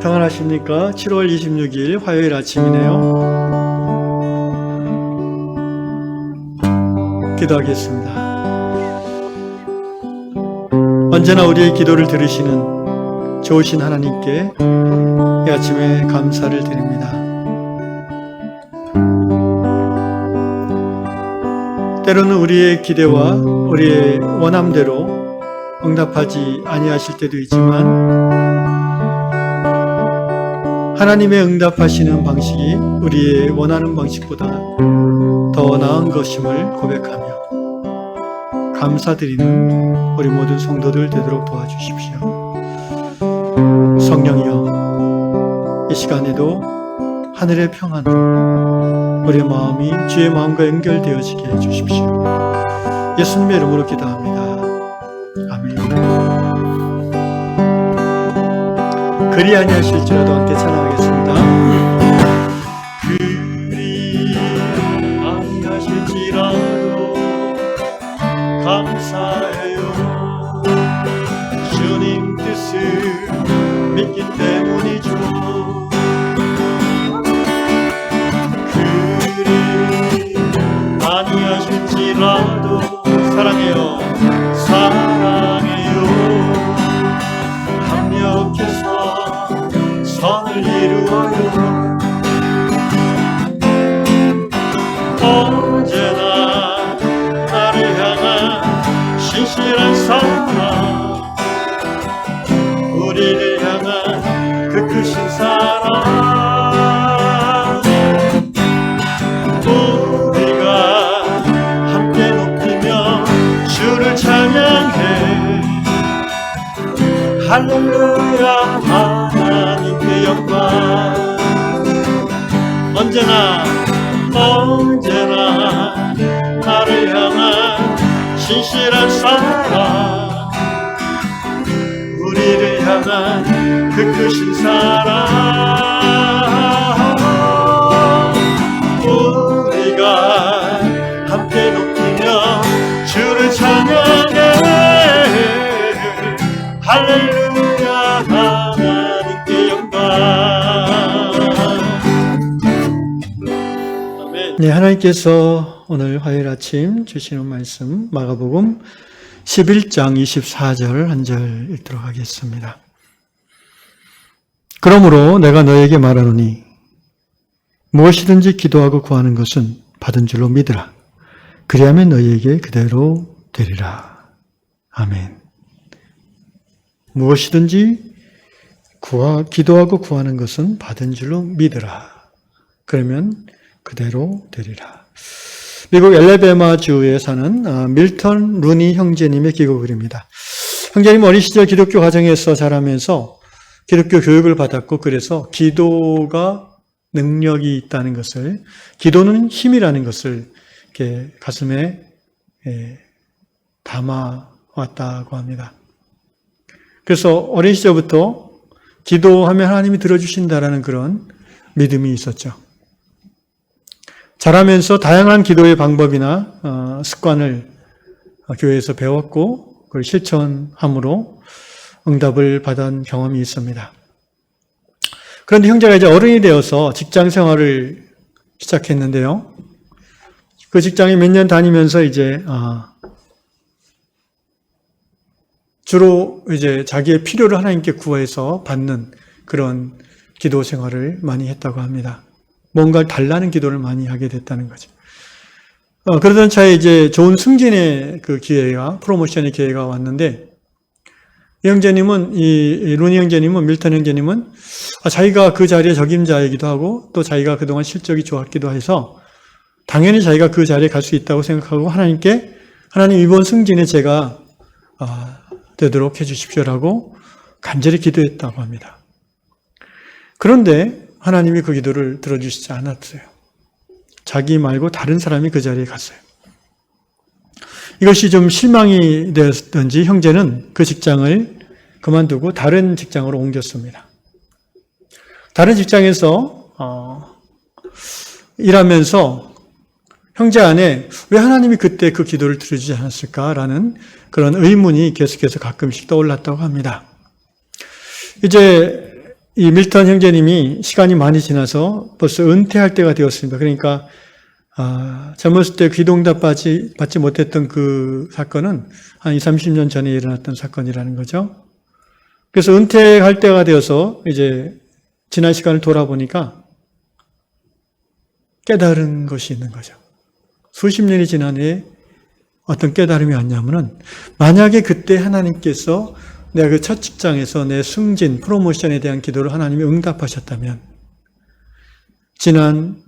평안하십니까? 7월 26일 화요일 아침이네요. 기도하겠습니다. 언제나 우리의 기도를 들으시는 좋으신 하나님께 이 아침에 감사를 드립니다. 때로는 우리의 기대와 우리의 원함대로 응답하지 아니하실 때도 있지만 하나님의 응답하시는 방식이 우리의 원하는 방식보다 더 나은 것임을 고백하며 감사드리는 우리 모든 성도들 되도록 도와주십시오. 성령이여, 이 시간에도 하늘의 평안으로 우리의 마음이 주의 마음과 연결되어지게 해주십시오. 예수님의 이름으로 기도합니다. 아멘. 그리 아니하실지라도 함께 찬양하겠습니다. 그리 아니하실지라도 감사해요. 주님 뜻을 믿기 때문이죠. 그리 아니하실지라도 사랑해요. 사랑해요. 합력해서 선을 이루어요. 언제나 나를 향한 신실한 사랑, 우리를 향한 그 크신 사랑, 우리가 함께 높이며 주를 찬양해. 할렐루야, 하나님께 영광. 언제나 나를 향한 신실한 사랑, 우리를 향한 그 크신 사랑, 우리가 함께 높이며 주를 찬양해. 할렐루야, 하나님께 영광. 네, 하나님께서 오늘 화요일 아침 주시는 말씀 마가복음 11장 24절 한 절 읽도록 하겠습니다. 그러므로 내가 너에게 말하노니 무엇이든지 기도하고 구하는 것은 받은 줄로 믿으라. 그리하면 너희에게 그대로 되리라. 아멘. 무엇이든지 기도하고 구하는 것은 받은 줄로 믿으라. 그러면 그대로 되리라. 미국 엘레베마주에 사는 밀턴 루니 형제님의 기고글입니다. 형제님 어린 시절 기독교 가정에서 자라면서 기독교 교육을 받았고, 그래서 기도가 능력이 있다는 것을, 기도는 힘이라는 것을 이렇게 가슴에 담아왔다고 합니다. 그래서 어린 시절부터 기도하면 하나님이 들어주신다라는 그런 믿음이 있었죠. 자라면서 다양한 기도의 방법이나 습관을 교회에서 배웠고 그걸 실천함으로 응답을 받은 경험이 있습니다. 그런데 형제가 이제 어른이 되어서 직장 생활을 시작했는데요. 그 직장에 몇 년 다니면서 이제 주로 이제 자기의 필요를 하나님께 구해서 받는 그런 기도 생활을 많이 했다고 합니다. 뭔가를 달라는 기도를 많이 하게 됐다는 거죠. 그러던 차에 이제 좋은 승진의 그 기회가, 프로모션의 기회가 왔는데, 이 형제님은, 이 루니 형제님은, 밀턴 형제님은 자기가 그 자리에 적임자이기도 하고 또 자기가 그동안 실적이 좋았기도 해서 당연히 자기가 그 자리에 갈 수 있다고 생각하고 하나님께, 하나님 이번 승진에 제가 되도록 해주십시오라고 간절히 기도했다고 합니다. 그런데 하나님이 그 기도를 들어주시지 않았어요. 자기 말고 다른 사람이 그 자리에 갔어요. 이것이 좀 실망이 되었던지 형제는 그 직장을 그만두고 다른 직장으로 옮겼습니다. 다른 직장에서 일하면서 형제 안에 왜 하나님이 그때 그 기도를 들어주지 않았을까라는 그런 의문이 계속해서 가끔씩 떠올랐다고 합니다. 이제 이 밀턴 형제님이 시간이 많이 지나서 벌써 은퇴할 때가 되었습니다. 그러니까 젊었을 때 기도응답 받지 못했던 그 사건은 한 20, 30년 전에 일어났던 사건이라는 거죠. 그래서 은퇴할 때가 되어서 이제 지난 시간을 돌아보니까 깨달은 것이 있는 거죠. 수십 년이 지난 후에 어떤 깨달음이 왔냐면은, 만약에 그때 하나님께서 내가 그 첫 직장에서 내 승진, 프로모션에 대한 기도를 하나님이 응답하셨다면 지난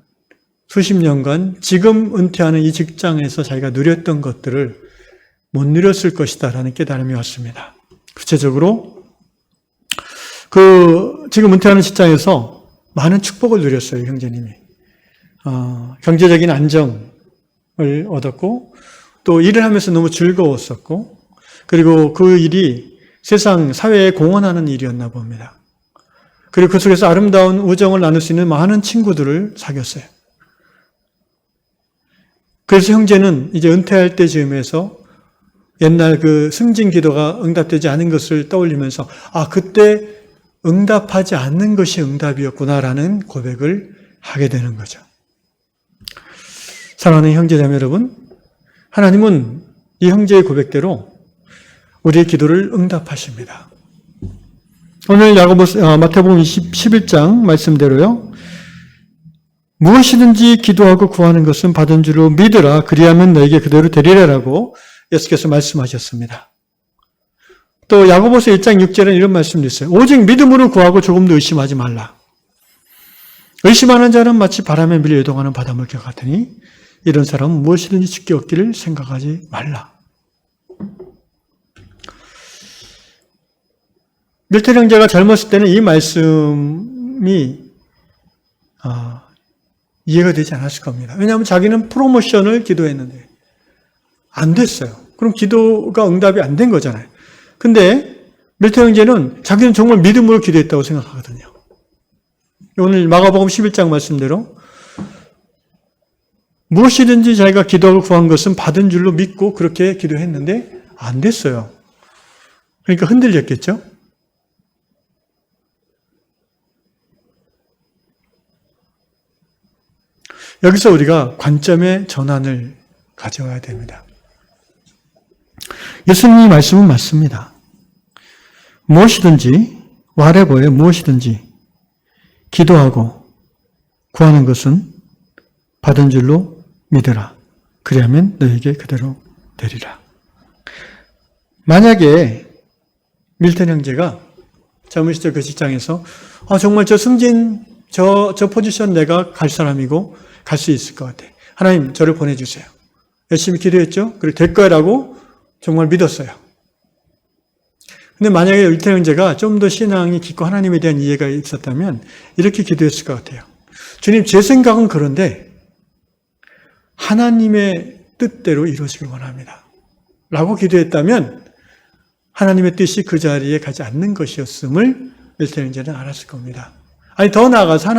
수십 년간 지금 은퇴하는 이 직장에서 자기가 누렸던 것들을 못 누렸을 것이다 라는 깨달음이 왔습니다. 구체적으로 지금 은퇴하는 직장에서 많은 축복을 누렸어요, 형제님이. 경제적인 안정을 얻었고, 또 일을 하면서 너무 즐거웠었고, 그리고 그 일이 세상, 사회에 공헌하는 일이었나 봅니다. 그리고 그 속에서 아름다운 우정을 나눌 수 있는 많은 친구들을 사귀었어요. 그래서 형제는 이제 은퇴할 때쯤에서 옛날 그 승진 기도가 응답되지 않은 것을 떠올리면서 그때 응답하지 않는 것이 응답이었구나라는 고백을 하게 되는 거죠. 사랑하는 형제자매 여러분, 하나님은 이 형제의 고백대로 우리의 기도를 응답하십니다. 오늘 마태복음 11장 말씀대로요. 무엇이든지 기도하고 구하는 것은 받은 줄로 믿으라. 그리하면 너에게 그대로 되리라라고 예수께서 말씀하셨습니다. 또 야고보서 1장 6절에는 이런 말씀도 있어요. 오직 믿음으로 구하고 조금도 의심하지 말라. 의심하는 자는 마치 바람에 밀려 요동하는 바닷물과 같으니 이런 사람은 무엇이든지 쉽게 얻기를 생각하지 말라. 밀턴 형제가 젊었을 때는 이 말씀이 이해가 되지 않았을 겁니다. 왜냐하면 자기는 프로모션을 기도했는데 안 됐어요. 그럼 기도가 응답이 안 된 거잖아요. 근데 밀턴 형제는 자기는 정말 믿음으로 기도했다고 생각하거든요. 오늘 마가복음 11장 말씀대로 무엇이든지 자기가 기도하고 구한 것은 받은 줄로 믿고 그렇게 기도했는데 안 됐어요. 그러니까 흔들렸겠죠? 여기서 우리가 관점의 전환을 가져와야 됩니다. 예수님의 말씀은 맞습니다. 무엇이든지, whatever에 무엇이든지 기도하고 구하는 것은 받은 줄로 믿으라. 그리하면 너에게 그대로 되리라. 만약에 밀턴 형제가 젊은 시절 그 직장에서 정말 저 승진, 저 포지션 내가 갈 사람이고 갈 수 있을 것 같아. 하나님 저를 보내주세요. 열심히 기도했죠? 그리고 될 거라고 정말 믿었어요. 근데 만약에 밀턴 형제가 좀 더 신앙이 깊고 하나님에 대한 이해가 있었다면 이렇게 기도했을 것 같아요. 주님, 제 생각은 그런데 하나님의 뜻대로 이루어지길 원합니다. 라고 기도했다면 하나님의 뜻이 그 자리에 가지 않는 것이었음을 밀턴 형제는 알았을 겁니다. 아니, 더 나아가서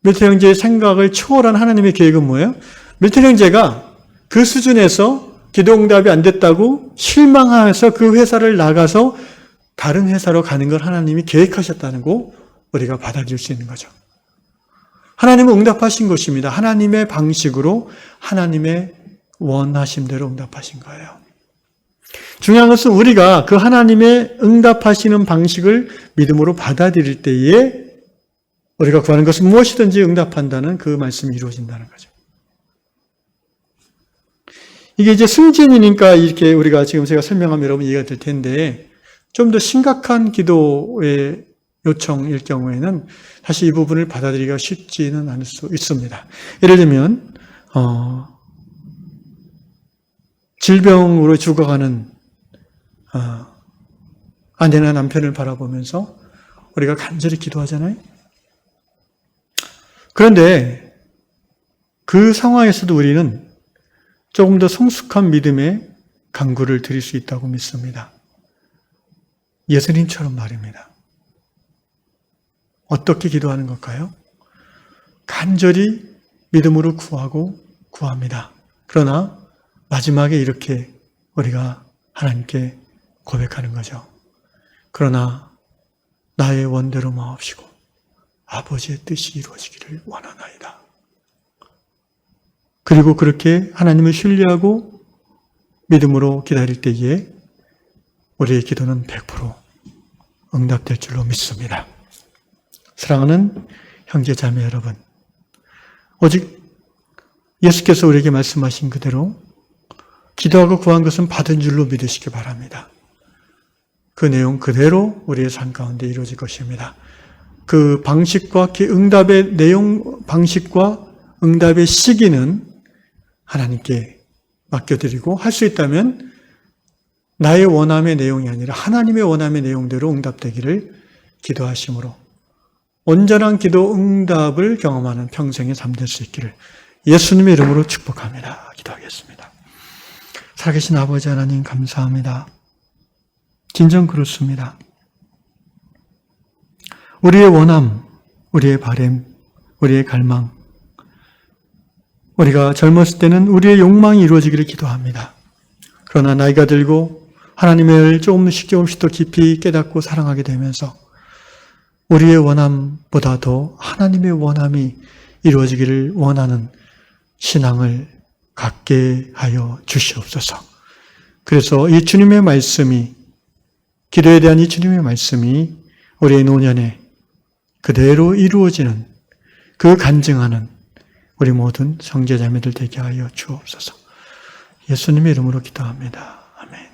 밀턴 형제의 생각을 초월한 하나님의 계획은 뭐예요? 밀턴 형제가 그 수준에서 기도 응답이 안 됐다고 실망해서 그 회사를 나가서 다른 회사로 가는 걸 하나님이 계획하셨다는 거 우리가 받아들일 수 있는 거죠. 하나님은 응답하신 것입니다. 하나님의 방식으로 하나님의 원하심대로 응답하신 거예요. 중요한 것은 우리가 그 하나님의 응답하시는 방식을 믿음으로 받아들일 때에 우리가 구하는 것은 무엇이든지 응답한다는 그 말씀이 이루어진다는 거죠. 이게 이제 승진이니까 이렇게 우리가 지금 제가 설명하면 여러분 이해가 될 텐데 좀 더 심각한 기도의 요청일 경우에는 사실 이 부분을 받아들이기가 쉽지는 않을 수 있습니다. 예를 들면 질병으로 죽어가는 아내나 남편을 바라보면서 우리가 간절히 기도하잖아요. 그런데 그 상황에서도 우리는 조금 더 성숙한 믿음의 간구를 드릴 수 있다고 믿습니다. 예수님처럼 말입니다. 어떻게 기도하는 걸까요? 간절히 믿음으로 구합니다. 그러나 마지막에 이렇게 우리가 하나님께 고백하는 거죠. 그러나 나의 원대로 마옵시고 아버지의 뜻이 이루어지기를 원하나이다. 그리고 그렇게 하나님을 신뢰하고 믿음으로 기다릴 때에 우리의 기도는 100% 응답될 줄로 믿습니다. 사랑하는 형제 자매 여러분, 오직 예수께서 우리에게 말씀하신 그대로 기도하고 구한 것은 받은 줄로 믿으시기 바랍니다. 그 내용 그대로 우리의 삶 가운데 이루어질 것입니다. 그 방식과 그 응답의 내용, 방식과 응답의 시기는 하나님께 맡겨드리고 할 수 있다면 나의 원함의 내용이 아니라 하나님의 원함의 내용대로 응답되기를 기도하심으로 온전한 기도 응답을 경험하는 평생의 삶 될 수 있기를 예수님의 이름으로 축복합니다. 기도하겠습니다. 살아계신 아버지 하나님 감사합니다. 진정 그렇습니다. 우리의 원함, 우리의 바램, 우리의 갈망, 우리가 젊었을 때는 우리의 욕망이 이루어지기를 기도합니다. 그러나 나이가 들고 하나님을 조금씩 더 깊이 깨닫고 사랑하게 되면서 우리의 원함보다 더 하나님의 원함이 이루어지기를 원하는 신앙을 갖게 하여 주시옵소서. 그래서 이 주님의 말씀이, 기도에 대한 이 주님의 말씀이 우리의 노년에 그대로 이루어지는, 그 간증하는 우리 모든 형제자매들 되게 하여 주옵소서. 예수님의 이름으로 기도합니다. 아멘.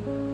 음.